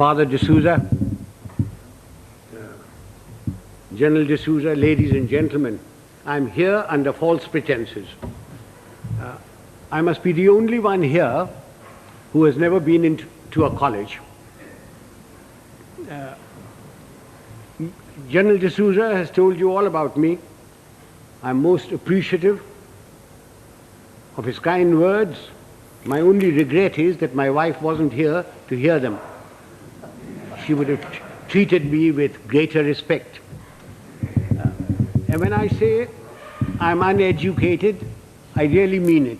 Father D'Souza, General D'Souza, ladies and gentlemen, I'm here under false pretenses. I must be the only one here who has never been into a college. General D'Souza has told you all about me. I'm most appreciative of his kind words. My only regret is that my wife wasn't here to hear them. She would have treated me with greater respect. And when I say I'm uneducated, I really mean it.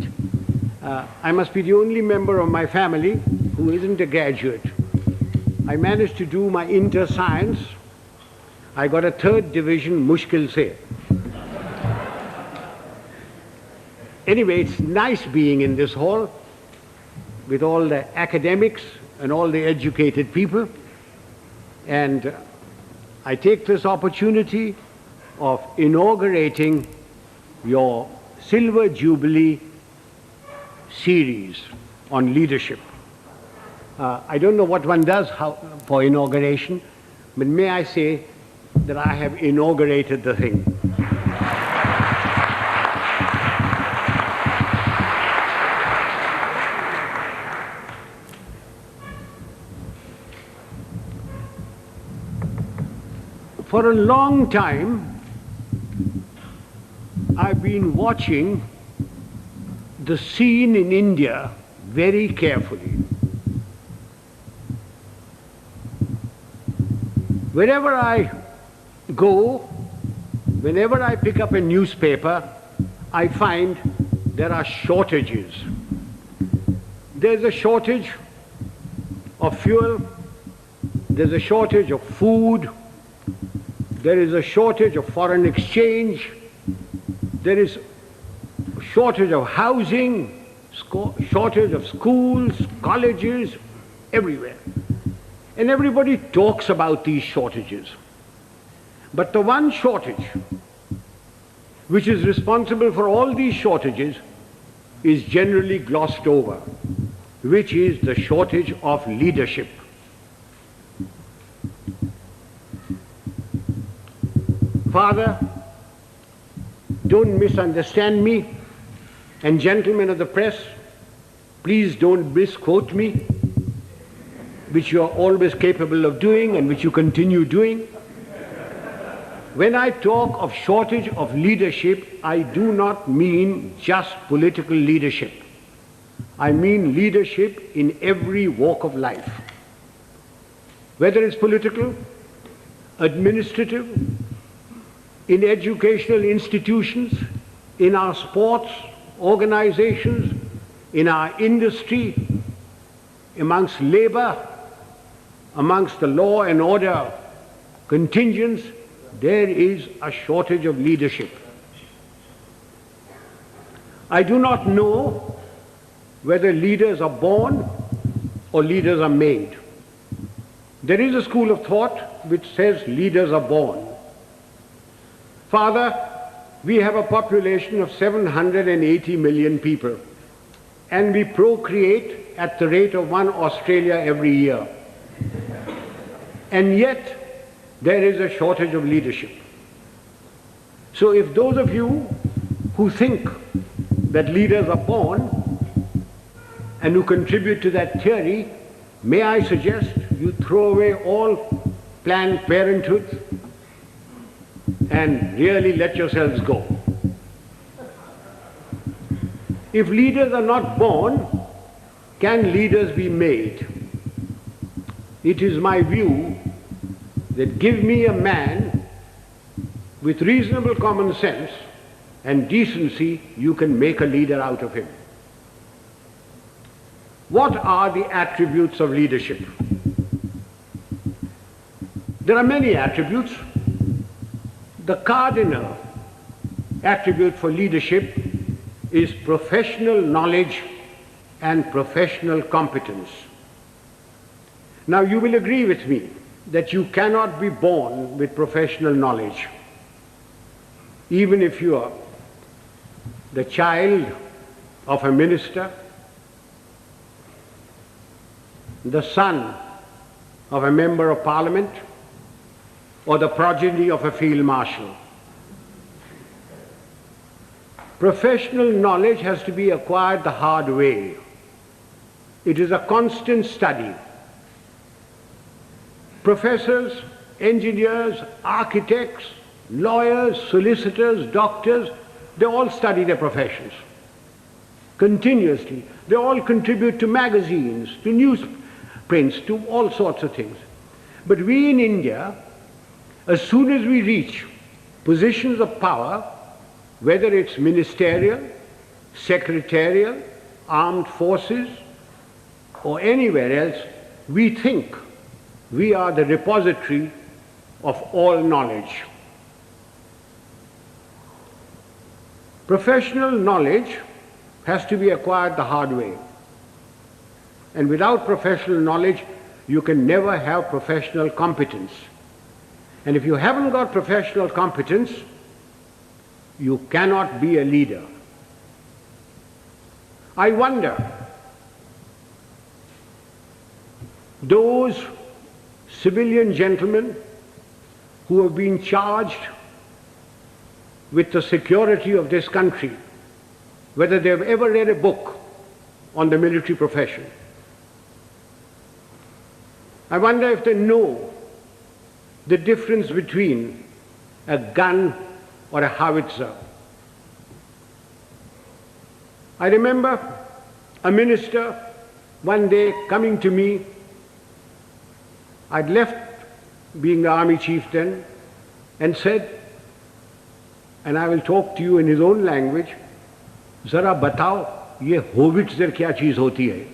I must be the only member of my family who isn't a graduate. I managed to do my inter-science. I got a 3rd division, mushkil se. Anyway, it's nice being in this hall with all the academics and all the educated people. And I take this opportunity of inaugurating your Silver Jubilee series on leadership. I don't know what one does for inauguration, but may I say that I have inaugurated the thing. For a long time, I've been watching the scene in India very carefully. Wherever I go, whenever I pick up a newspaper, I find there are shortages. There's a shortage of fuel, there's a shortage of food, there is a shortage of foreign exchange, there is a shortage of housing, shortage of schools, colleges, everywhere. And everybody talks about these shortages. But the one shortage which is responsible for all these shortages is generally glossed over, which is the shortage of leadership. Father, don't misunderstand me, and gentlemen of the press, please don't misquote me, which you are always capable of doing and which you continue doing. When I talk of shortage of leadership, I do not mean just political leadership. I mean leadership in every walk of life. Whether it's political, administrative, in educational institutions, in our sports organizations, in our industry, amongst labor, amongst the law and order contingents, there is a shortage of leadership. I do not know whether leaders are born or leaders are made. There is a school of thought which says leaders are born. Father, we have a population of 780 million people, and we procreate at the rate of 1 Australia every year. And yet, there is a shortage of leadership. So if those of you who think that leaders are born and who contribute to that theory, may I suggest you throw away all Planned Parenthood and really let yourselves go. If leaders are not born, can leaders be made? It is my view that give me a man with reasonable common sense and decency, you can make a leader out of him. What are the attributes of leadership? There are many attributes. The cardinal attribute for leadership is professional knowledge and professional competence. Now you will agree with me that you cannot be born with professional knowledge. Even if you are the child of a minister, the son of a member of parliament or the progeny of a field marshal. Professional knowledge has to be acquired the hard way. It is a constant study. Professors, engineers, architects, lawyers, solicitors, doctors, they all study their professions continuously. They all contribute to magazines, to newsprints, to all sorts of things. But we in India, as soon as we reach positions of power, whether it's ministerial, secretarial, armed forces, or anywhere else, we think we are the repository of all knowledge. Professional knowledge has to be acquired the hard way. And without professional knowledge, you can never have professional competence. And if you haven't got professional competence, you cannot be a leader. I wonder, those civilian gentlemen who have been charged with the security of this country, whether they have ever read a book on the military profession. I wonder if they know the difference between a gun or a howitzer. I remember a minister one day coming to me. I'd left being the army chief then, and said, and I will talk to you in his own language, "Zara batao, ye howitzer kya cheez hoti hai?"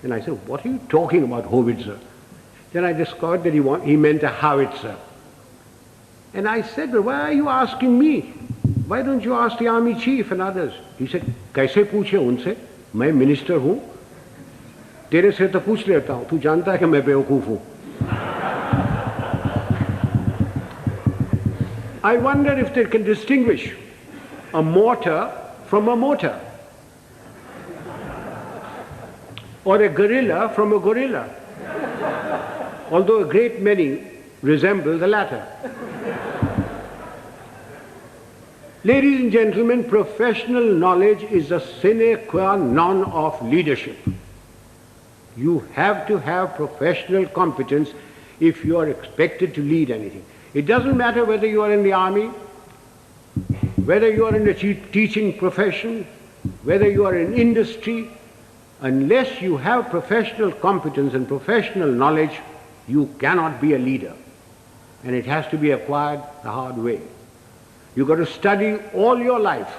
And I said, "What are you talking about, howitzer?" Then I discovered that he meant a howitzer. And I said, "Well, why are you asking me? Why don't you ask the army chief and others?" He said, "Kaise पूछे उनसे? मैं minister हूँ, तेरे से तो पूछ लेता हूँ, तू जानता है कि मैं बेवकूफ हूँ." I wonder if they can distinguish a mortar from a motor, or a gorilla from a gorilla, although a great many resemble the latter. Ladies and gentlemen, professional knowledge is a sine qua non of leadership. You have to have professional competence if you are expected to lead anything. It doesn't matter whether you are in the army, whether you are in the teaching profession, whether you are in industry. Unless you have professional competence and professional knowledge, you cannot be a leader. And it has to be acquired the hard way. You've got to study all your life.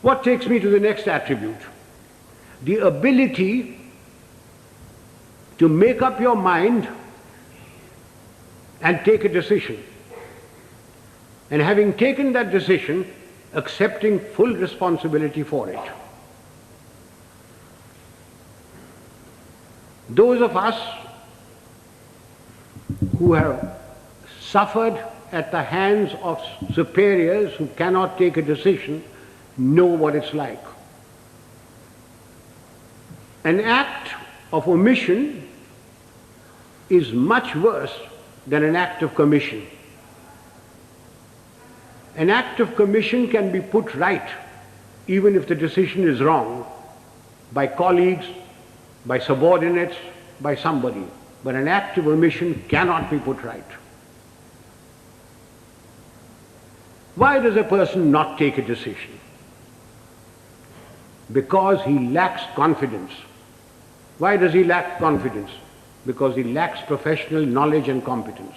What takes me to the next attribute? The ability to make up your mind and take a decision. And having taken that decision, accepting full responsibility for it. Those of us who have suffered at the hands of superiors who cannot take a decision know what it's like. An act of omission is much worse than an act of commission. An act of commission can be put right, even if the decision is wrong, by colleagues, by subordinates, by somebody. But an act of omission cannot be put right. Why does a person not take a decision? Because he lacks confidence. Why does he lack confidence? Because he lacks professional knowledge and competence.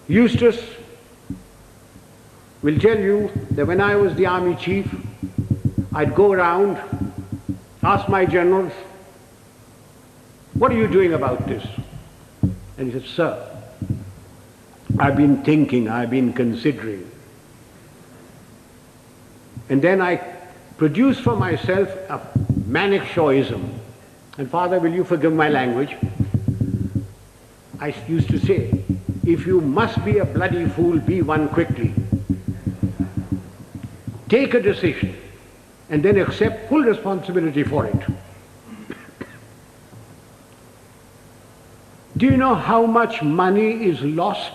Eustace will tell you that when I was the army chief, I'd go around, ask my generals, "What are you doing about this?" And he said, "Sir, I've been thinking, I've been considering." And then I produced for myself a Manekshawism. And Father, will you forgive my language? I used to say, if you must be a bloody fool, be one quickly. Take a decision and then accept full responsibility for it. Do you know how much money is lost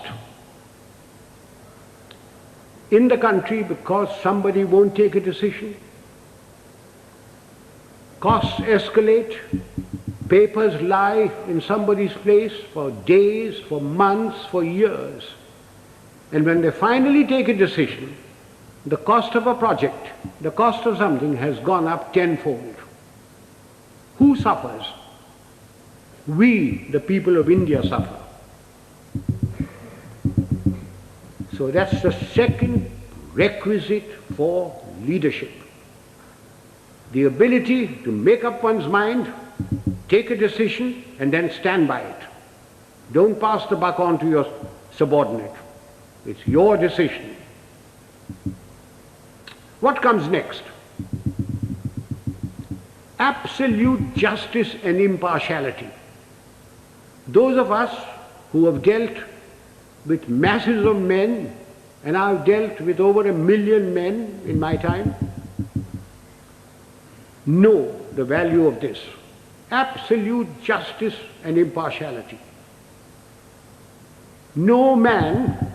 in the country because somebody won't take a decision? Costs escalate, papers lie in somebody's place for days, for months, for years. And when they finally take a decision, the cost of a project, the cost of something has gone up tenfold. Who suffers? We, the people of India, suffer. So that's the second requisite for leadership. The ability to make up one's mind, take a decision, and then stand by it. Don't pass the buck on to your subordinate. It's your decision. What comes next? Absolute justice and impartiality. Those of us who have dealt with masses of men, and I've dealt with over 1 million men in my time, know the value of this. Absolute justice and impartiality. No man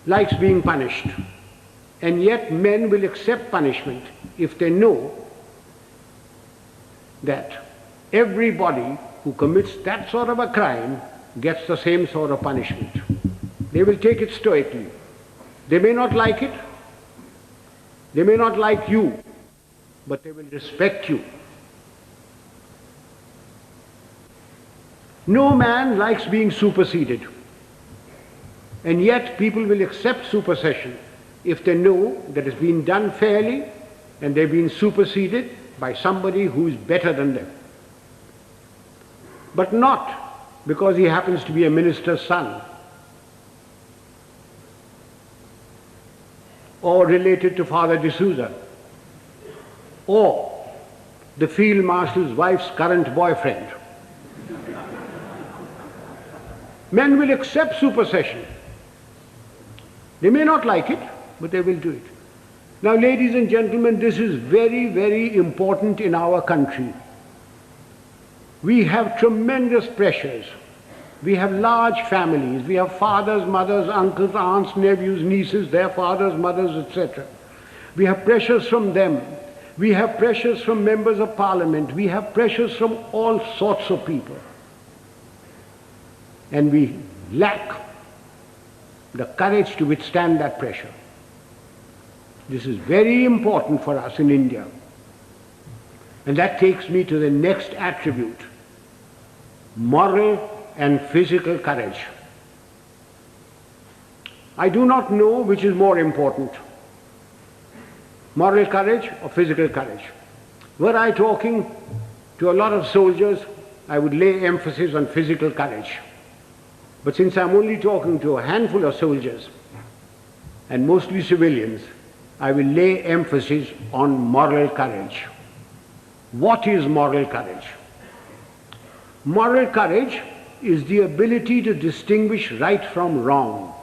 likes being punished, and yet men will accept punishment if they know that everybody who commits that sort of a crime gets the same sort of punishment. They will take it stoically. They may not like it, they may not like you, but they will respect you. No man likes being superseded, and yet people will accept supersession if they know that it's been done fairly and they've been superseded by somebody who's better than them. But not because he happens to be a minister's son or related to Father D'Souza or the field marshal's wife's current boyfriend. Men will accept supersession. They may not like it, but they will do it. Now, ladies and gentlemen, this is very, very important in our country. We have tremendous pressures. We have large families. We have fathers, mothers, uncles, aunts, nephews, nieces, their fathers, mothers, etc. We have pressures from them. We have pressures from members of parliament. We have pressures from all sorts of people. And we lack the courage to withstand that pressure. This is very important for us in India. And that takes me to the next attribute: moral and physical courage. I do not know which is more important, moral courage or physical courage. Were I talking to a lot of soldiers, I would lay emphasis on physical courage. But since I'm only talking to a handful of soldiers, and mostly civilians, I will lay emphasis on moral courage. What is moral courage? Moral courage is the ability to distinguish right from wrong.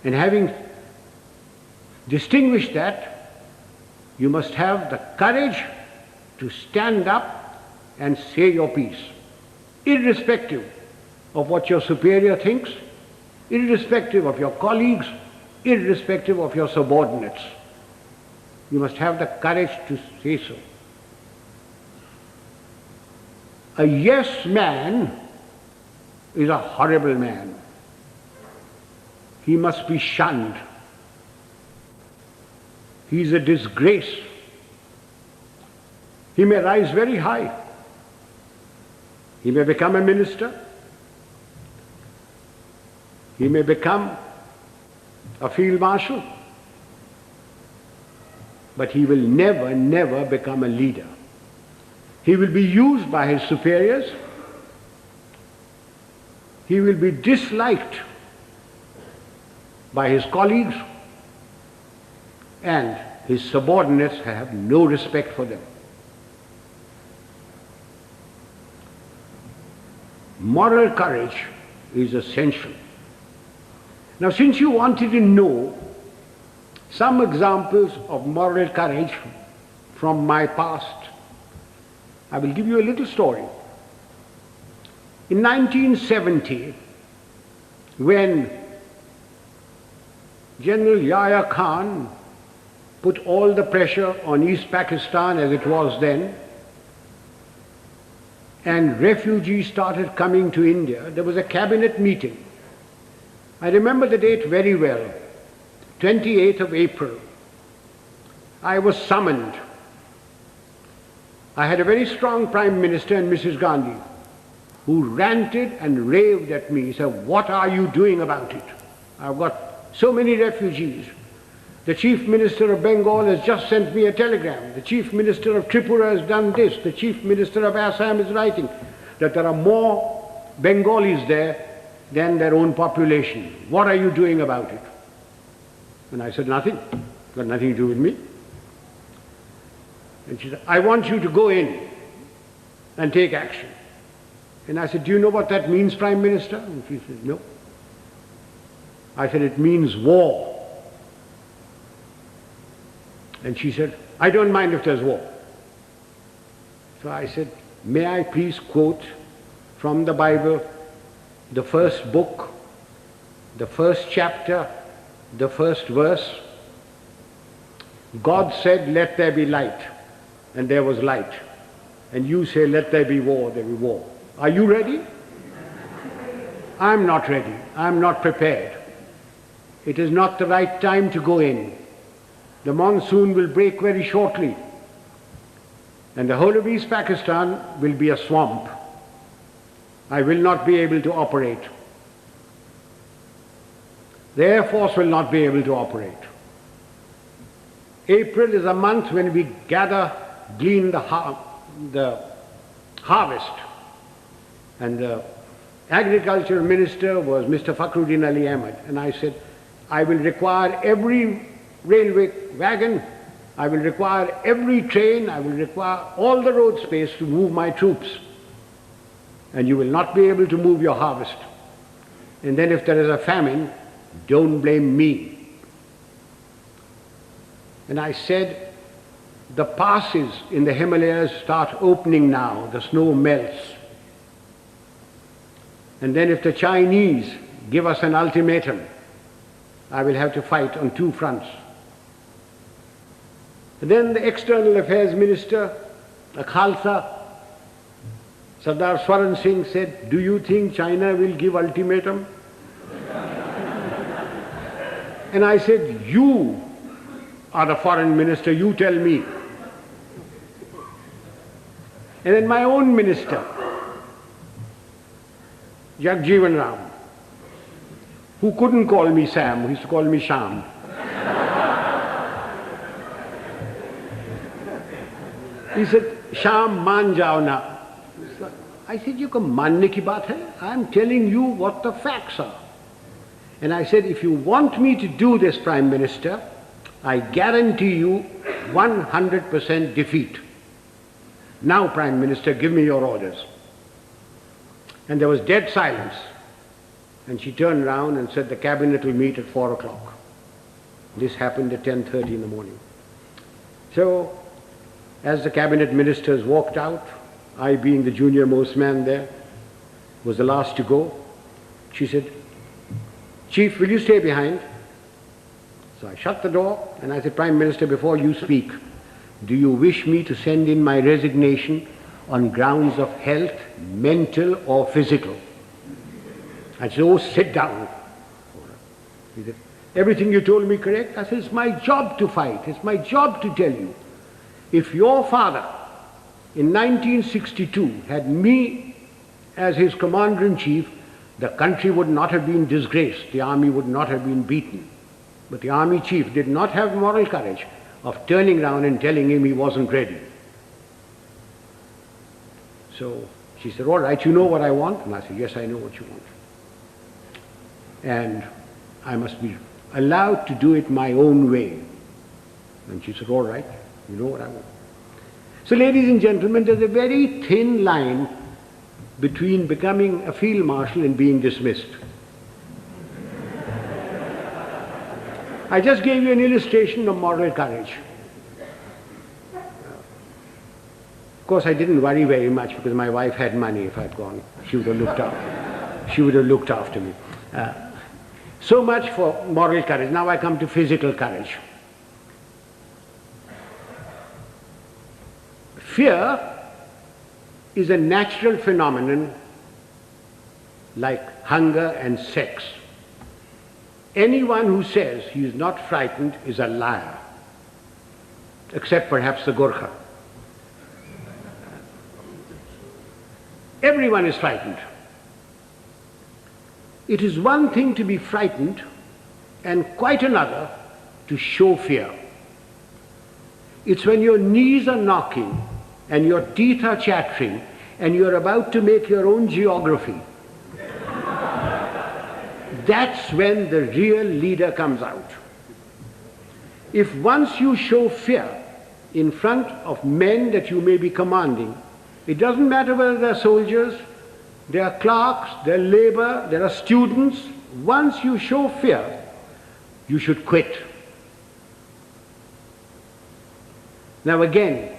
And having distinguished that, you must have the courage to stand up and say your piece, irrespective of what your superior thinks, irrespective of your colleagues, irrespective of your subordinates. You must have the courage to say so. A yes man is a horrible man. He must be shunned. He is a disgrace. He may rise very high. He may become a minister. He may become a field marshal. But he will never, never become a leader. He will be used by his superiors. He will be disliked by his colleagues, and his subordinates have no respect for them. Moral courage is essential. Now, since you wanted to know some examples of moral courage from my past. I will give you a little story. In 1970, when General Yahya Khan put all the pressure on East Pakistan as it was then, and refugees started coming to India, there was a cabinet meeting. I remember the date very well, 28th of April. I was summoned. I had a very strong Prime Minister and Mrs. Gandhi, who ranted and raved at me, said, "What are you doing about it? I've got so many refugees. The Chief Minister of Bengal has just sent me a telegram. The Chief Minister of Tripura has done this. The Chief Minister of Assam is writing that there are more Bengalis there than their own population. What are you doing about it?" And I said, "Nothing. Got nothing to do with me." And she said, "I want you to go in and take action." And I said, "Do you know what that means, Prime Minister?" And she said, "No." I said, "It means war." And she said, "I don't mind if there's war." So I said, "May I please quote from the Bible, the first book, the first chapter, the first verse? God said, 'Let there be light,' and there was light. And you say, 'Let there be war,' there be war. Are you ready?" I'm not ready. I'm not prepared. It is not the right time to go in. The monsoon will break very shortly, and the whole of East Pakistan will be a swamp. I will not be able to operate. The Air Force will not be able to operate. April is a month when we glean the harvest. And the Agriculture Minister was Mr. Fakhruddin Ali Ahmed. And I said, "I will require every railway wagon, I will require every train, I will require all the road space to move my troops. And you will not be able to move your harvest. And then if there is a famine, don't blame me." And I said, the passes in the Himalayas start opening now, the snow melts. And then if the Chinese give us an ultimatum, I will have to fight on two fronts. And then the External Affairs Minister, a Khalsa, Sardar Swaran Singh, said, "Do you think China will give ultimatum?" And I said, "You are the foreign minister, you tell me." And then my own minister, Jagjeevan Ram, who couldn't call me Sam, who used to call me Sham. He said, "Sham, maan jao na." I said, "You ko manne ki baat hai? I'm telling you what the facts are." And I said, "If you want me to do this, Prime Minister, I guarantee you 100% defeat. Now, Prime Minister, give me your orders." And there was dead silence. And she turned round and said, "The cabinet will meet at 4 o'clock. This happened at 10:30 in the morning. So, as the cabinet ministers walked out, I being the junior most man there, was the last to go, she said, "Chief, will you stay behind?" So I shut the door and I said, "Prime Minister, before you speak, do you wish me to send in my resignation on grounds of health, mental or physical?" I said, "Oh, sit down." He said, "Everything you told me correct?" I said, "It's my job to fight. It's my job to tell you. If your father in 1962 had me as his commander-in-chief, the country would not have been disgraced. The army would not have been beaten. But the army chief did not have moral courage of turning around and telling him he wasn't ready." So she said, "All right, you know what I want?" And I said, "Yes, I know what you want. And I must be allowed to do it my own way." And she said, "All right, you know what I want." So, ladies and gentlemen, there's a very thin line between becoming a field marshal and being dismissed. I just gave you an illustration of moral courage. course, I didn't worry very much because my wife had money. If I'd gone, she would have looked after. She would have looked after me. So much for moral courage. Now I come to physical courage. Fear is a natural phenomenon like hunger and sex. Anyone who says he is not frightened is a liar, except perhaps the Gorkha. Everyone is frightened. It is one thing to be frightened and quite another to show fear. It's when your knees are knocking and your teeth are chattering and you're about to make your own geography. That's when the real leader comes out. If once you show fear in front of men that you may be commanding, it doesn't matter whether they're soldiers, they are clerks, they're labor, there are students. Once you show fear, you should quit. Now again,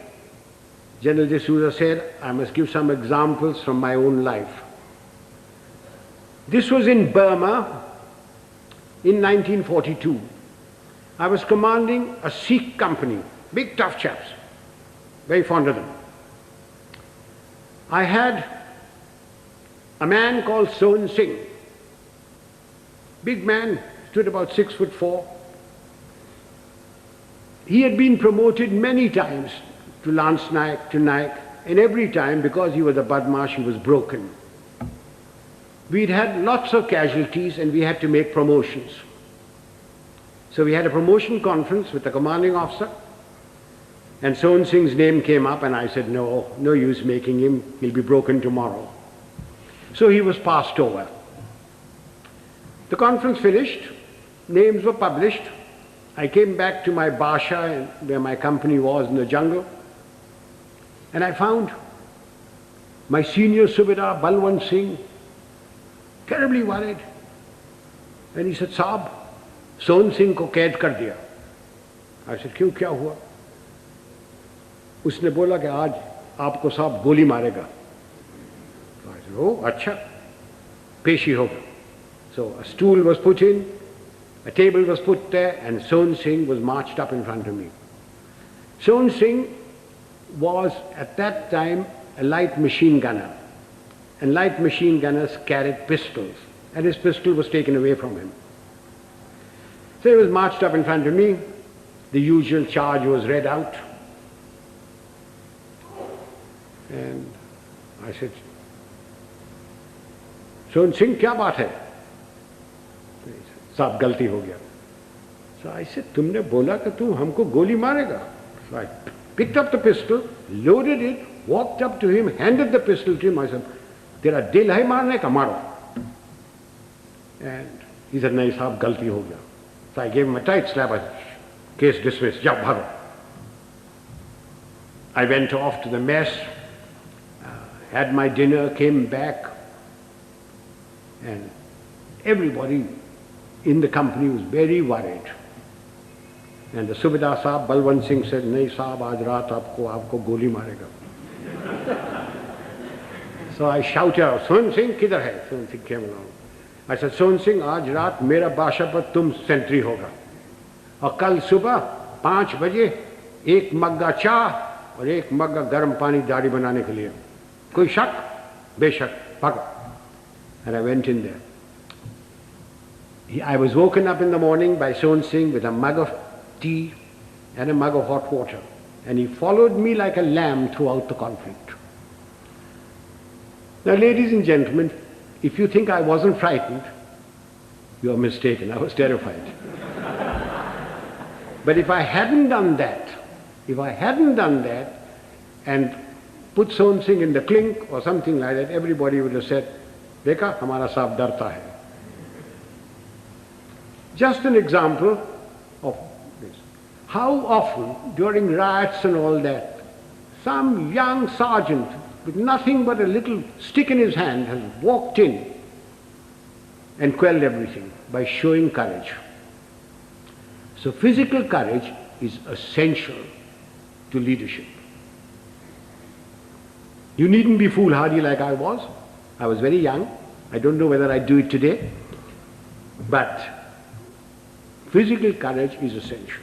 General D'Souza said, I must give some examples from my own life. This was in Burma in 1942. I was commanding a Sikh company, big tough chaps, very fond of them. I had a man called Sohan Singh, big man, stood about 6'4". He had been promoted many times to Lance Naik, to Naik, and every time, because he was a Badmash, he was broken. We'd had lots of casualties and we had to make promotions. So we had a promotion conference with the commanding officer, and Sohan Singh's name came up and I said, no use making him, he'll be broken tomorrow. So he was passed over. The conference finished, names were published. I came back to my Basha where my company was in the jungle, and I found my senior Subedar Balwant Singh terribly worried. And he said, Saab, Sohan Singh ko kaid kar diya. I said, क्यों क्या हुआ? उसने बोला कि आज आपको साहब गोली मारेगा. So I said, oh, अच्छा, पेशी होगा. So a stool was put in, a table was put there, and Sohan Singh was marched up in front of me. Sohan Singh was at that time a light machine gunner, and light machine gunners carried pistols, and his pistol was taken away from him. So he was marched up in front of me, the usual charge was read out, and I said, Sohan Singh, क्या बात है? साहब गलती हो गया. So I said, तुमने बोला कि तू हमको गोली मारेगा. So I picked up the pistol, loaded it, walked up to him, handed the pistol to him. I said, तेरा दिल है मारने का, मारो. And he said, नहीं साहब गलती हो गया. So I gave him a tight slap. I said, case dismissed, जाओ भागो. I went off to the mess, had my dinner, came back, and everybody in the company was very worried. And the Subedar Saab, Balwant Singh said, नहीं साहब आज रात आपको गोली मारेगा. So I shouted out, Sohan Singh किधर है? Sohan Singh came along. I said, Sohan Singh आज रात मेरा बादशाह पर तुम सेंट्री होगा, और कल सुबह 5 बजे 1 मग्गा चाह और 1 मग्गा गर्म पानी दाढ़ी बनाने के लिए. कोई शक? बेशक, भागो. And I went in there. I was woken up in the morning by Sohan Singh with a mug of tea and a mug of hot water, and he followed me like a lamb throughout the conflict. Now, ladies and gentlemen, if you think I wasn't frightened, you are mistaken. I was terrified. But if I hadn't done that and put Sohan Singh in the clink or something like that, everybody would have said, देखा हमारा साहब डरता है. Just an example of this. How often during riots and all that, some young sergeant with nothing but a little stick in his hand has walked in and quelled everything by showing courage. So physical courage is essential to leadership. You needn't be foolhardy like I was. I was very young. I don't know whether I'd do it today. But physical courage is essential.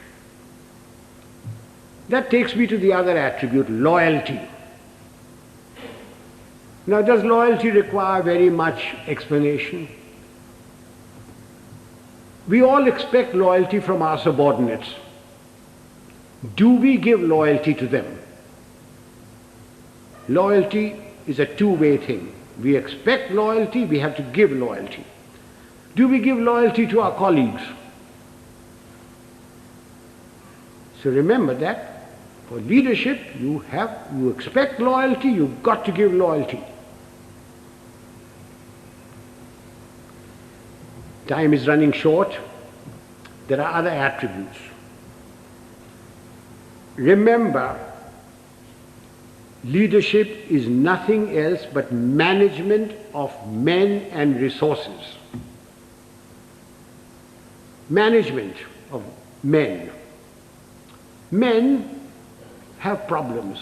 That takes me to the other attribute, loyalty. Now, does loyalty require very much explanation? We all expect loyalty from our subordinates. Do we give loyalty to them? Loyalty is a two-way thing. We expect loyalty, we have to give loyalty. Do we give loyalty to our colleagues? So remember that for leadership, you expect loyalty, you've got to give loyalty. Time is running short. There are other attributes. Remember, leadership is nothing else but management of men and resources. Management of men. Men have problems.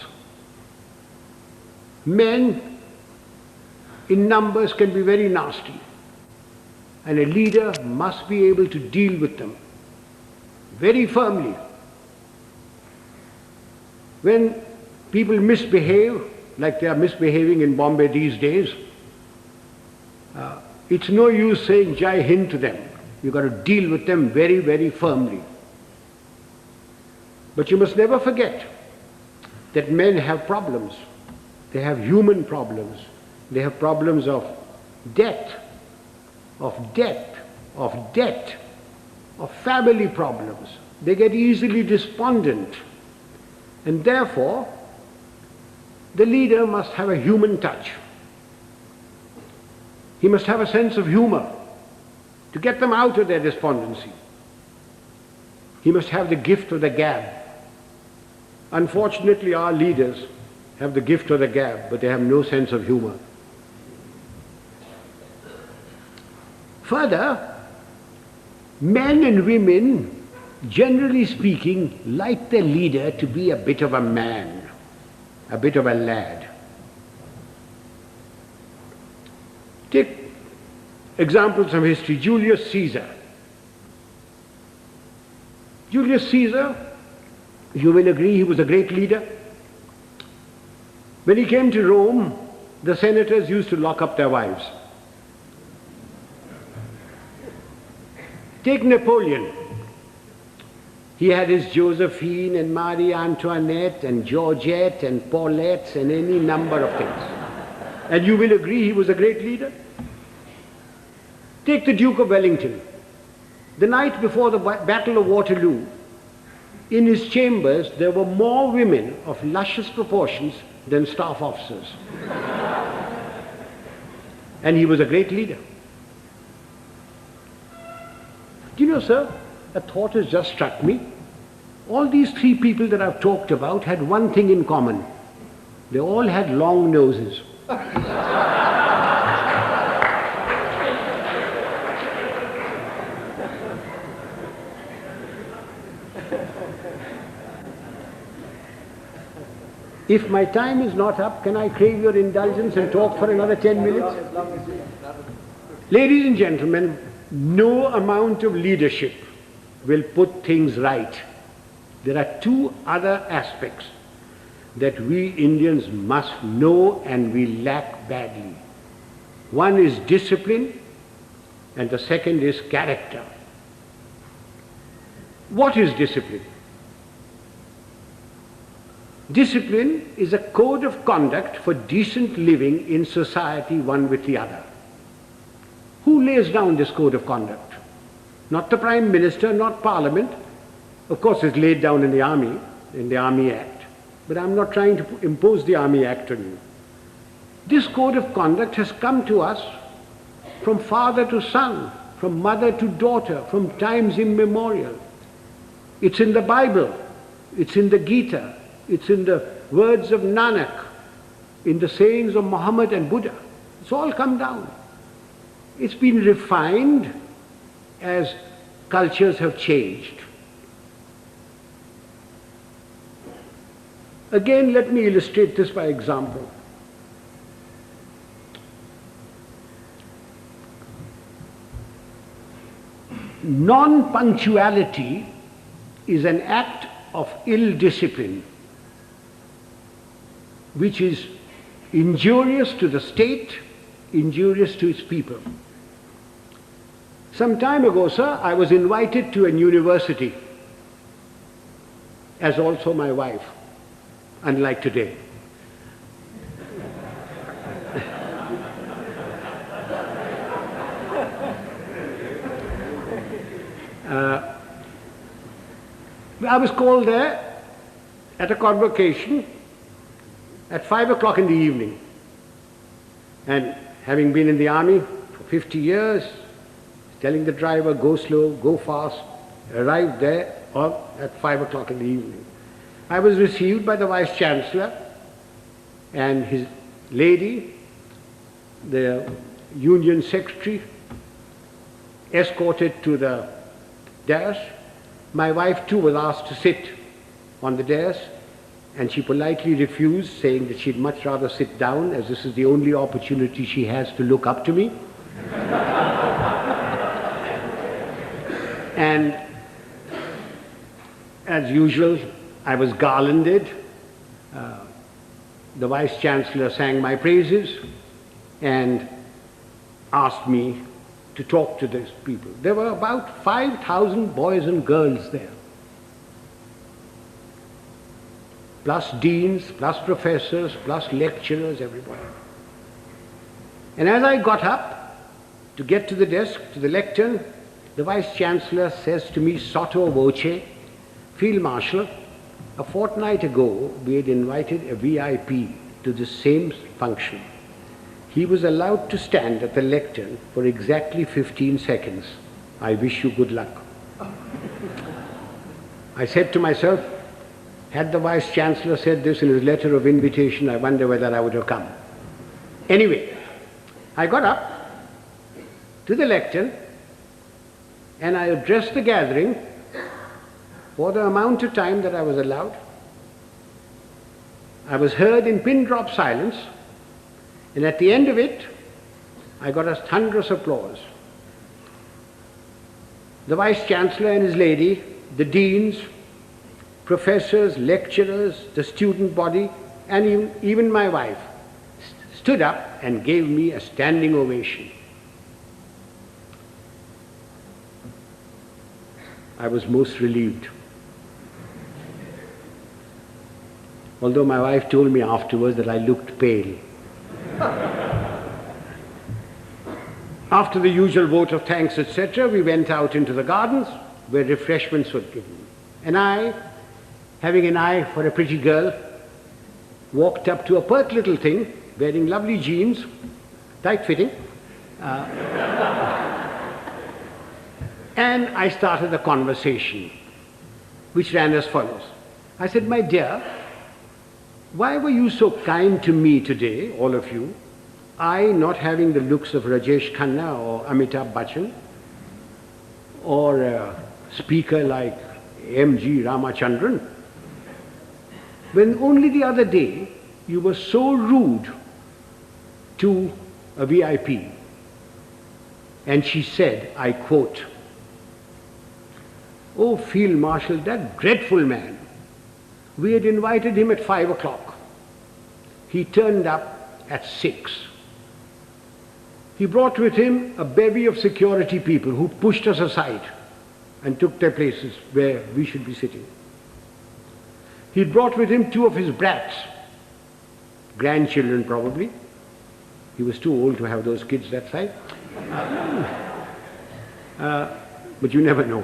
Men in numbers can be very nasty. And a leader must be able to deal with them very firmly. When people misbehave, like they are misbehaving in Bombay these days, it's no use saying Jai Hind to them. You've got to deal with them very, very firmly. But you must never forget that men have problems. They have human problems. They have problems of debt, of family problems. They get easily despondent. And therefore, the leader must have a human touch. He must have a sense of humor to get them out of their despondency. He must have the gift of the gab. Unfortunately, our leaders have the gift of the gab, but they have no sense of humor. Further, men and women, generally speaking, like their leader to be a bit of a man, a bit of a lad. Take examples from history. Julius Caesar. Julius Caesar, you will agree, he was a great leader. When he came to Rome, the senators used to lock up their wives. Take Napoleon. He had his Josephine and Marie Antoinette and Georgette and Paulette and any number of things. And you will agree he was a great leader. Take the Duke of Wellington. The night before the Battle of Waterloo, in his chambers there were more women of luscious proportions than staff officers. And he was a great leader. Do you know, sir, a thought has just struck me. All these three people that I've talked about had one thing in common. They all had long noses. If my time is not up, can I crave your indulgence and talk for another 10 minutes? Ladies and gentlemen, no amount of leadership will put things right. There are two other aspects that we Indians must know and we lack badly. One is discipline and the second is character. What is discipline? Discipline is a code of conduct for decent living in society one with the other. Who lays down this code of conduct? Not the Prime Minister, not Parliament. Of course it's laid down in the Army Act. But I'm not trying to impose the Army Act on you. This code of conduct has come to us from father to son, from mother to daughter, from times immemorial. It's in the Bible, it's in the Gita, it's in the words of Nanak, in the sayings of Muhammad and Buddha. It's all come down. It's been refined as cultures have changed. Again, let me illustrate this by example. non-punctuality is an act of ill discipline, which is injurious to the state, injurious to its people. Some time ago, sir, I was invited to an university, as also my wife, unlike today. I was called there at a convocation at 5 o'clock in the evening. And having been in the army for 50 years, telling the driver, go slow, go fast, arrived there at 5 o'clock in the evening. I was received by the Vice Chancellor and his lady, the Union Secretary, escorted to the dais. My wife too was asked to sit on the dais, and she politely refused, saying that she'd much rather sit down, as this is the only opportunity she has to look up to me. And as usual, I was garlanded. The Vice Chancellor sang my praises and asked me to talk to these people. There were about 5,000 boys and girls there, plus deans, plus professors, plus lecturers, everybody. And as I got up to get to the desk, to the lectern, the Vice Chancellor says to me, sotto voce, Field Marshal, a fortnight ago we had invited a VIP to the same function. He was allowed to stand at the lectern for exactly 15 seconds. I wish you good luck. I said to myself, had the Vice Chancellor said this in his letter of invitation, I wonder whether I would have come. Anyway, I got up to the lectern and I addressed the gathering for the amount of time that I was allowed. I was heard in pin drop silence, and at the end of it, I got a thunderous applause. The Vice Chancellor and his lady, the deans, professors, lecturers, the student body, and even my wife stood up and gave me a standing ovation. I was most relieved. Although my wife told me afterwards that I looked pale. After the usual vote of thanks, etc., we went out into the gardens where refreshments were given. And I, having an eye for a pretty girl, walked up to a pert little thing wearing lovely jeans, tight-fitting, and I started a conversation which ran as follows. I said, my dear, why were you so kind to me today, all of you? I not having the looks of Rajesh Khanna or Amitabh Bachchan, or a speaker like M.G. Ramachandran, when only the other day you were so rude to a VIP. And she said, I quote, "Oh, Field Marshal, that dreadful man. We had invited him at 5 o'clock. He turned up at 6. He brought with him a bevy of security people who pushed us aside and took their places where we should be sitting. He brought with him 2 of his brats, grandchildren probably. He was too old to have those kids that side. But you never know.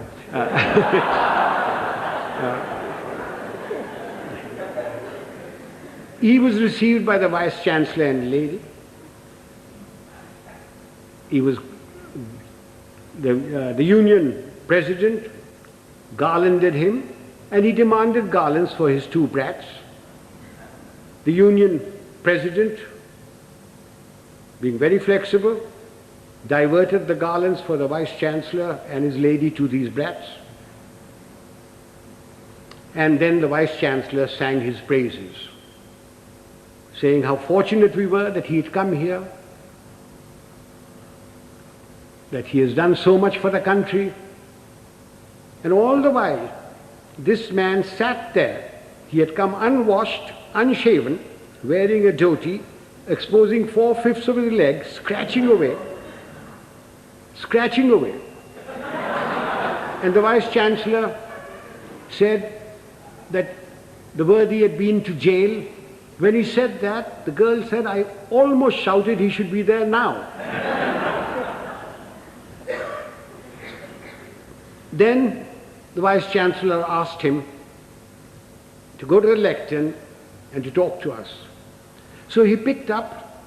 He was received by the Vice Chancellor and lady. He was the Union President garlanded him, and he demanded garlands for his 2 brats. The Union President, being very flexible, diverted the garlands for the Vice Chancellor and his lady to these brats. And then the Vice Chancellor sang his praises, saying how fortunate we were that he had come here, that he has done so much for the country, And all the while, this man sat there. He had come unwashed, unshaven, wearing a dhoti, exposing 4/5 of his legs, scratching away. And the Vice-Chancellor said that the worthy had been to jail. When he said that, the girl said, I almost shouted he should be there now. Then the Vice-Chancellor asked him to go to the lectern and to talk to us. So he picked up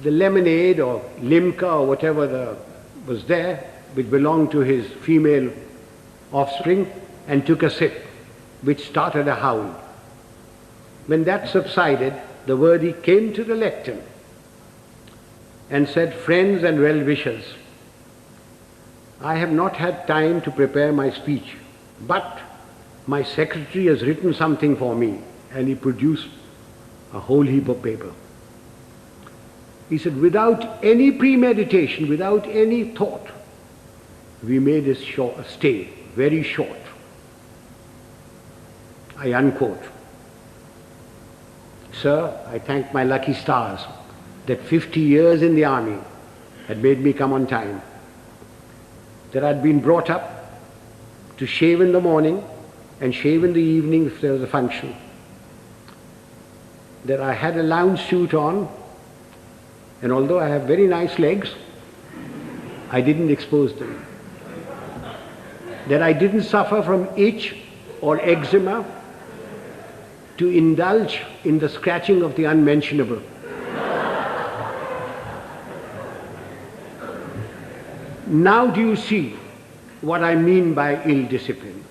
the lemonade or limca or whatever was there, which belonged to his female offspring, and took a sip, which started a howl. When that subsided, the worthy came to the lectern and said, friends and well-wishers, I have not had time to prepare my speech, but my secretary has written something for me, and he produced a whole heap of paper. He said, without any premeditation, without any thought, we made a stay, very short. I unquote. Sir, I thank my lucky stars that 50 years in the army had made me come on time, that I'd been brought up to shave in the morning and shave in the evening if there was a function, that I had a lounge suit on, and although I have very nice legs, I didn't expose them, that I didn't suffer from itch or eczema to indulge in the scratching of the unmentionable. Now do you see what I mean by ill discipline?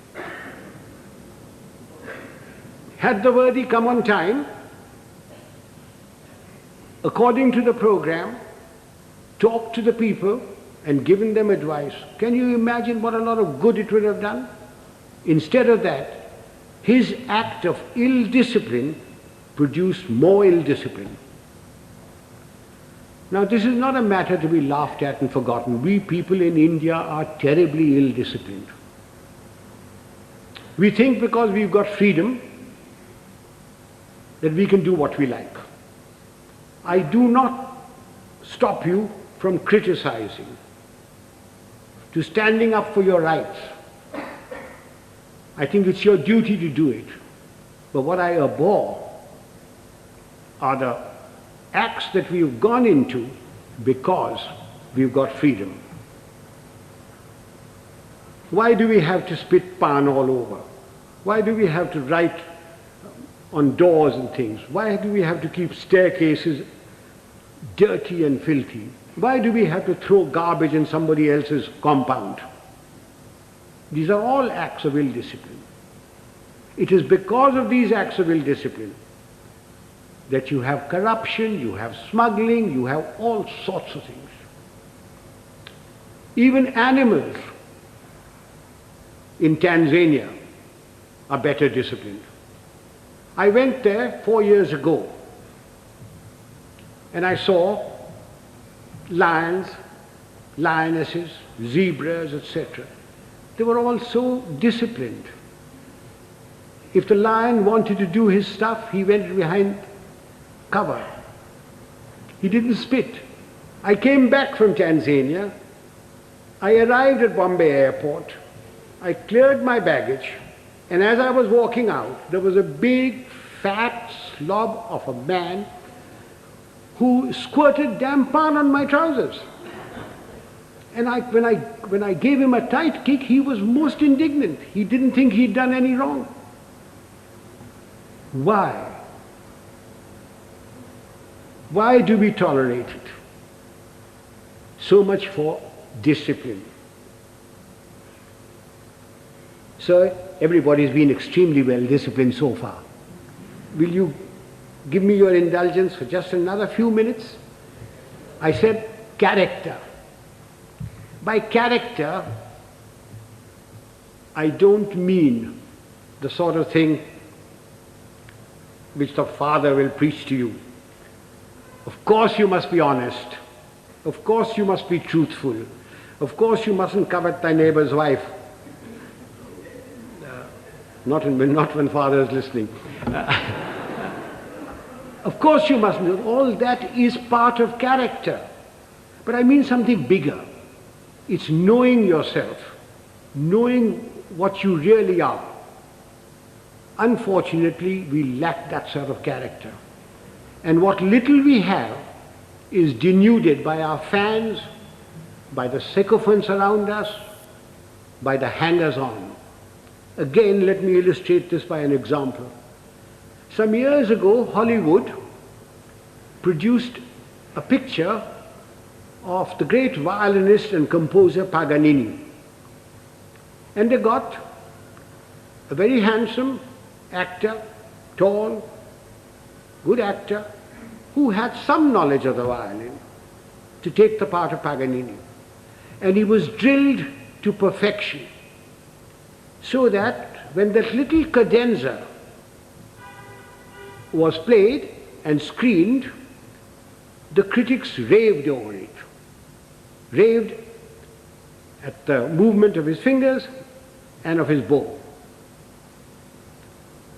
Had the worthy come on time, according to the program, talked to the people and given them advice, can you imagine what a lot of good it would have done? Instead of that, his act of ill discipline produced more ill discipline. Now this is not a matter to be laughed at and forgotten. We people in India are terribly ill disciplined. We think because we've got freedom that we can do what we like. I do not stop you from criticizing, to standing up for your rights. I think it's your duty to do it. But what I abhor are the acts that we've gone into because we've got freedom. Why do we have to spit pan all over? Why do we have to write on doors and things? Why do we have to keep staircases dirty and filthy? Why do we have to throw garbage in somebody else's compound? These are all acts of ill discipline. It is because of these acts of ill discipline that you have corruption, you have smuggling, you have all sorts of things. Even animals in Tanzania are better disciplined. I went there 4 years ago and I saw lions, lionesses, zebras, etc. They were all so disciplined. If the lion wanted to do his stuff, he went behind cover. He didn't spit. I came back from Tanzania. I arrived at Bombay airport. I cleared my baggage, and as I was walking out, there was a big, fat slob of a man who squirted damn pan on my trousers. And when I gave him a tight kick, he was most indignant. He didn't think he'd done any wrong. Why? Why do we tolerate it? So much for discipline. So everybody's been extremely well disciplined so far. Will you give me your indulgence for just another few minutes? I said character. By character, I don't mean the sort of thing which the father will preach to you. Of course you must be honest. Of course you must be truthful. Of course you mustn't covet thy neighbor's wife. Not when father is listening. Of course you mustn't. All that is part of character. But I mean something bigger. It's knowing yourself, knowing what you really are. Unfortunately, we lack that sort of character. And what little we have is denuded by our fans, by the sycophants around us, by the hangers-on. Again, let me illustrate this by an example. Some years ago, Hollywood produced a picture of the great violinist and composer Paganini. And they got a very handsome actor, tall, good actor, who had some knowledge of the violin, to take the part of Paganini. And he was drilled to perfection, so that when that little cadenza was played and screened, the critics raved over it, raved at the movement of his fingers and of his bow.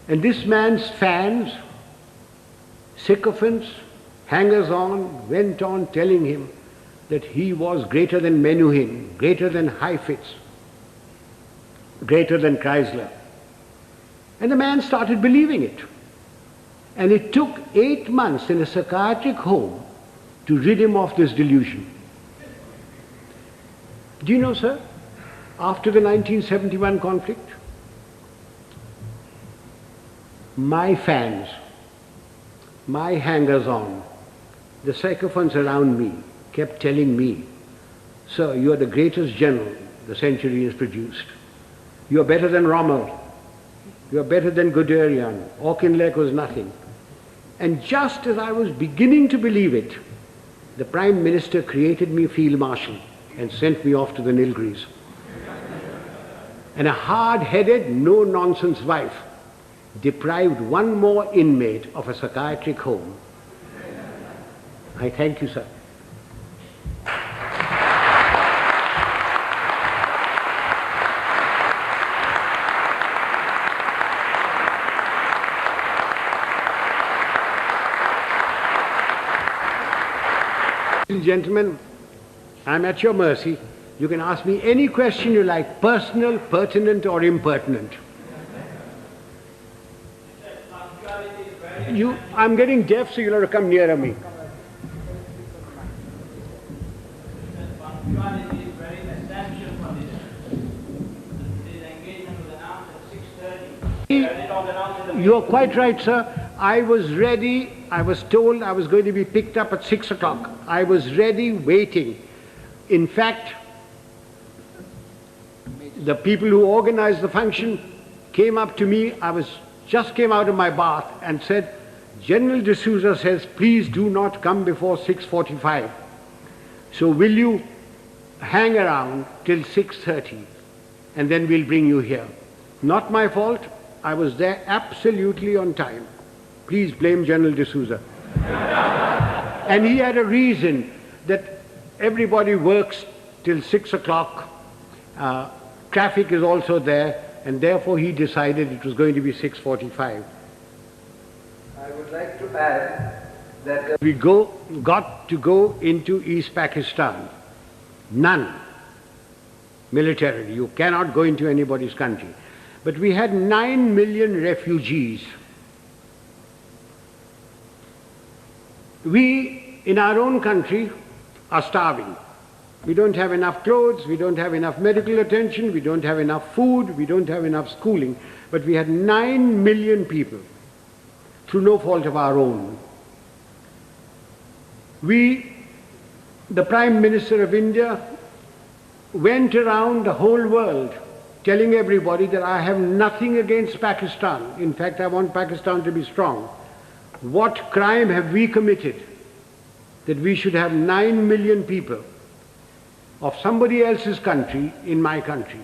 And this man's fans, sycophants, hangers-on, went on telling him that he was greater than Menuhin, greater than Heifetz, greater than Chrysler. And the man started believing it. And it took 8 months in a psychiatric home to rid him of this delusion. Do you know, sir, after the 1971 conflict, my fans, my hangers-on, the sycophants around me kept telling me, "Sir, you are the greatest general the century has produced. You are better than Rommel. You are better than Guderian. Auchinleck was nothing." And just as I was beginning to believe it, the Prime Minister created me Field Marshal and sent me off to the Nilgiris. And a hard-headed, no-nonsense wife deprived one more inmate of a psychiatric home. I thank you, sir. Ladies and gentlemen, I'm at your mercy. You can ask me any question you like, personal, pertinent, or impertinent. I'm getting deaf, so you'll have to come nearer me. Punctuality is very essential for this engagement was announced at 6:30. You're quite right, sir. I was ready. I was told I was going to be picked up at 6 o'clock. I was ready, waiting. In fact, the people who organized the function came up to me. Just came out of my bath and said, "General D'Souza says, please do not come before 6:45. So will you hang around till 6:30 and then we'll bring you here." Not my fault. I was there absolutely on time. Please blame General D'Souza. And he had a reason that everybody works till 6 o'clock. Traffic is also there, and therefore he decided it was going to be 6:45. I would like to add that We got to go into East Pakistan. None. Militarily. You cannot go into anybody's country. But we had 9 million refugees. We, in our own country, are starving. We don't have enough clothes, we don't have enough medical attention, we don't have enough food, we don't have enough schooling. But we had 9 million people, through no fault of our own. The Prime Minister of India, went around the whole world telling everybody that I have nothing against Pakistan. In fact, I want Pakistan to be strong. What crime have we committed that we should have 9 million people of somebody else's country in my country?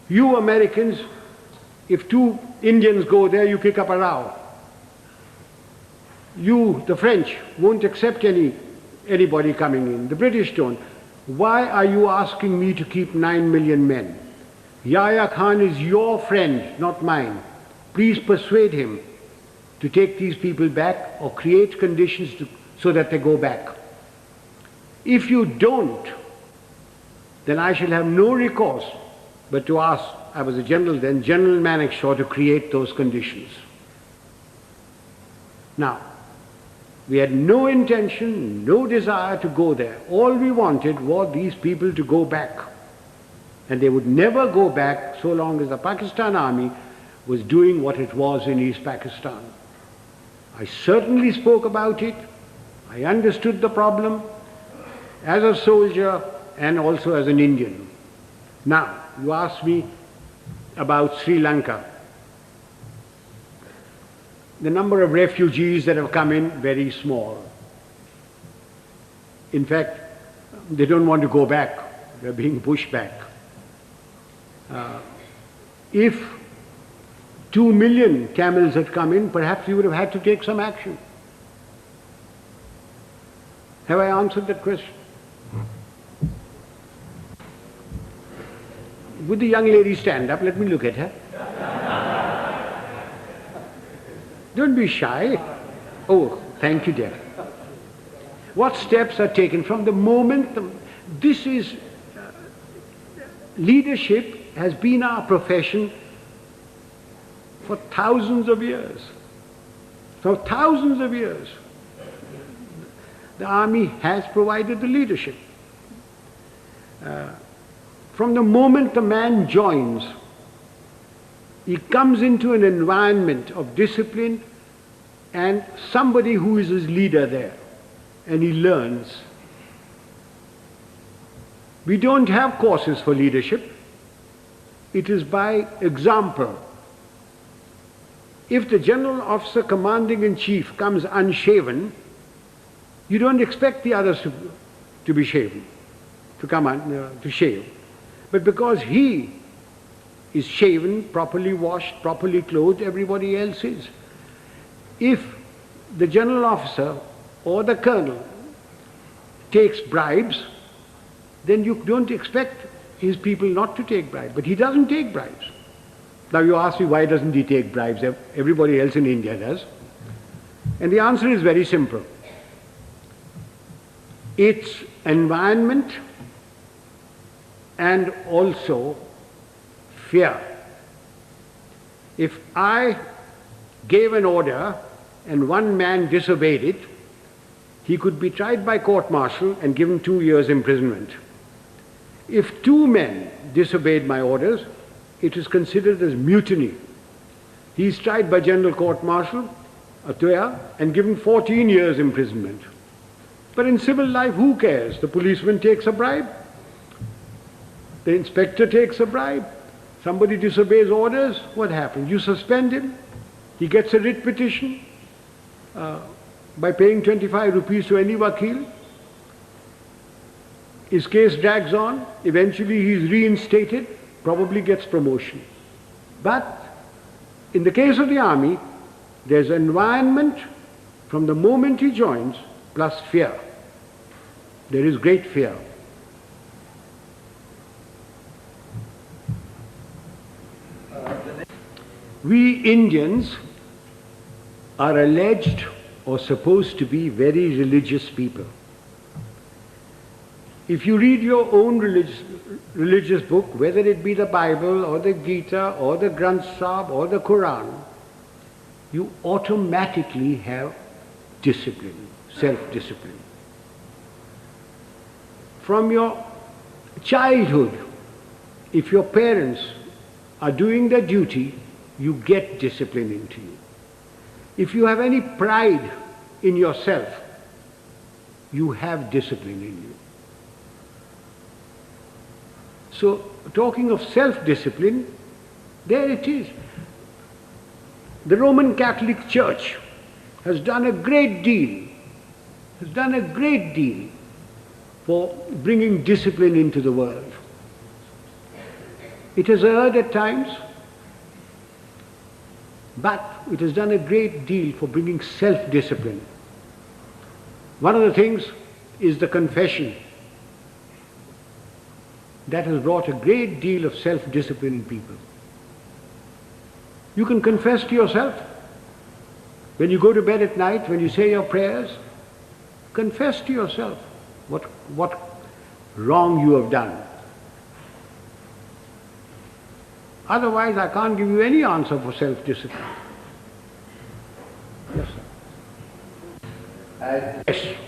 You Americans, if 2 Indians go there, you kick up a row. You, the French, won't accept anybody coming in. The British don't. Why are you asking me to keep 9 million men? Yahya Khan is your friend, not mine. Please persuade him to take these people back or create conditions so that they go back. If you don't, then I shall have no recourse but to ask, I was a general then, General Manekshaw to create those conditions. Now, we had no intention, no desire to go there. All we wanted was these people to go back. And they would never go back so long as the Pakistan army was doing what it was in East Pakistan. I certainly spoke about it. I understood the problem as a soldier and also as an Indian. Now, you asked me about Sri Lanka. The number of refugees that have come in, very small. In fact, they don't want to go back. They're being pushed back. If 2 million camels had come in, perhaps we would have had to take some action. Have I answered that question? Would the young lady stand up? Let me look at her. Don't be shy. Oh, thank you, dear. What steps are taken from the moment this is leadership has been our profession for thousands of years. For thousands of years. The army has provided the leadership. From the moment the man joins, he comes into an environment of discipline and somebody who is his leader there, and he learns. We don't have courses for leadership. It is by example. If the general officer commanding in chief comes unshaven, you don't expect the others to be shaven, to shave. But because he is shaven, properly washed, properly clothed, everybody else is. If the general officer or the colonel takes bribes, then you don't expect his people not to take bribes. But he doesn't take bribes. Now you ask me, why doesn't he take bribes? Everybody else in India does. And the answer is very simple. It's environment and also fear. If I gave an order and one man disobeyed it, he could be tried by court-martial and given 2 years imprisonment. If 2 men disobeyed my orders, it is considered as mutiny. He is tried by general court-martial, and given 14 years imprisonment. But in civil life, who cares? The policeman takes a bribe. The inspector takes a bribe. Somebody disobeys orders, what happens? You suspend him. He gets a writ petition by paying 25 rupees to any wakil. His case drags on. Eventually he is reinstated, probably gets promotion. But in the case of the army, there's an environment from the moment he joins, plus fear. There is great fear. We Indians are alleged or supposed to be very religious people. If you read your own religious book, whether it be the Bible or the Gita or the Granth Sahib or the Quran, you automatically have discipline, self-discipline. From your childhood, if your parents are doing their duty, you get discipline into you. If you have any pride in yourself, you have discipline in you. So, talking of self-discipline, there it is. The Roman Catholic Church has done a great deal, for bringing discipline into the world. It has erred at times, but it has done a great deal for bringing self-discipline. One of the things is the confession. that has brought a great deal of self-discipline in people. You can confess to yourself. When you go to bed at night, when you say your prayers, confess to yourself what wrong you have done. Otherwise, I can't give you any answer for self-discipline. Yes, sir. As Yes.